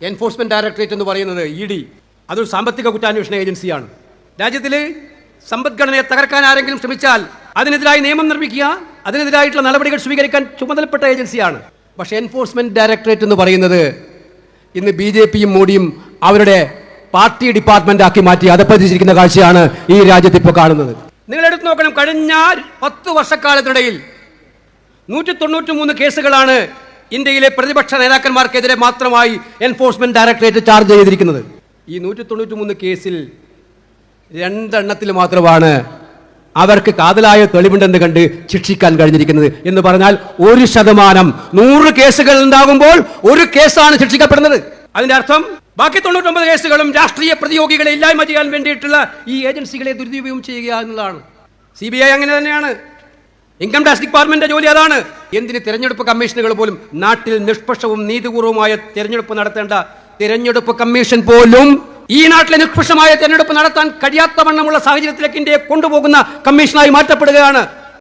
Enforcement directorate എന്ന് പറയുന്നത് ED അതൊരു സാമ്പത്തിക കുറ്റാന്വേഷണ ഏജൻസിയാണ്. രാജ്യത്തിൽ സമ്പദ്ഘടനയെ തകർക്കാൻ ആരെങ്കിലും ശ്രമിച്ചാൽ അതിനെതിരായി നിയമം നിർമ്മിക്കുക, അതിനെതിരായിട്ടുള്ള നടപടികൾ സ്വീകരിക്കാൻ ചുമതലപ്പെട്ട ഏജൻസിയാണ്. പക്ഷേ എൻഫോഴ്സ്മെന്റ് ഡയറക്ടറേറ്റ് എന്ന് പറയുന്നത് ഇന്ന് BJPയും മോഡിയും അവരുടെ പാർട്ടി ഡിപ്പാർട്ട്മെന്റ് ആക്കി മാറ്റി അധപ്പതിച്ചിരിക്കുന്ന കാഴ്ചയാണ് ഈ രാജ്യത്ത് ഇപ്പോൾ കാണുന്നത്. നിങ്ങൾ എടുത്തു നോക്കണം, കഴിഞ്ഞ 10 വർഷക്കാലത്തിനിടയിൽ 193 കേസുകളാണ് ഇന്ത്യയിലെ പ്രതിപക്ഷ നേതാക്കന്മാർക്കെതിരെ മാത്രമായി എൻഫോഴ്സ്മെന്റ് ഡയറക്ടറേറ്റ് ചാർജ് ചെയ്തിരിക്കുന്നത്. ഈ 193 കേസിൽ 2 എണ്ണത്തിൽ മാത്രമാണ് അവർക്ക് കാതലായ തെളിവുണ്ടെന്ന് കണ്ട് ശിക്ഷിക്കാൻ കഴിഞ്ഞിരിക്കുന്നത്. എന്ന് പറഞ്ഞാൽ 1% 100 കേസുകൾ ഉണ്ടാകുമ്പോൾ 1 കേസാണ് ശിക്ഷിക്കപ്പെടുന്നത്. അതിന്റെ അർത്ഥം ബാക്കി 99 കേസുകളും രാഷ്ട്രീയ പ്രതിയോഗികളെ ഇല്ലായ്മ ചെയ്യാൻ വേണ്ടിയിട്ടുള്ള ഈ ഏജൻസികളെ ദുരുപയോഗം ചെയ്യുക എന്നുള്ളതാണ്. CBI അങ്ങനെ തന്നെയാണ്. ഇൻകം ടാക്സ് ഡിപ്പാർട്ട്മെന്റിന്റെ ജോലി അതാണ്. എന്തിന് തിരഞ്ഞെടുപ്പ് കമ്മീഷനുകൾ പോലും നാട്ടിൽ നിഷ്പക്ഷവും നീതിപൂർവമായ തിരഞ്ഞെടുപ്പ് നടത്തേണ്ട തിരഞ്ഞെടുപ്പ് കമ്മീഷൻ പോലും ഈ നാട്ടിലെ നിഷ്പക്ഷമായ തിരഞ്ഞെടുപ്പ് നടത്താൻ കഴിയാത്ത വണ്ണമുള്ള സാഹചര്യത്തിലേക്ക് ഇന്ത്യയെ കൊണ്ടുപോകുന്ന കമ്മീഷനായി മാറ്റപ്പെടുകയാണ്.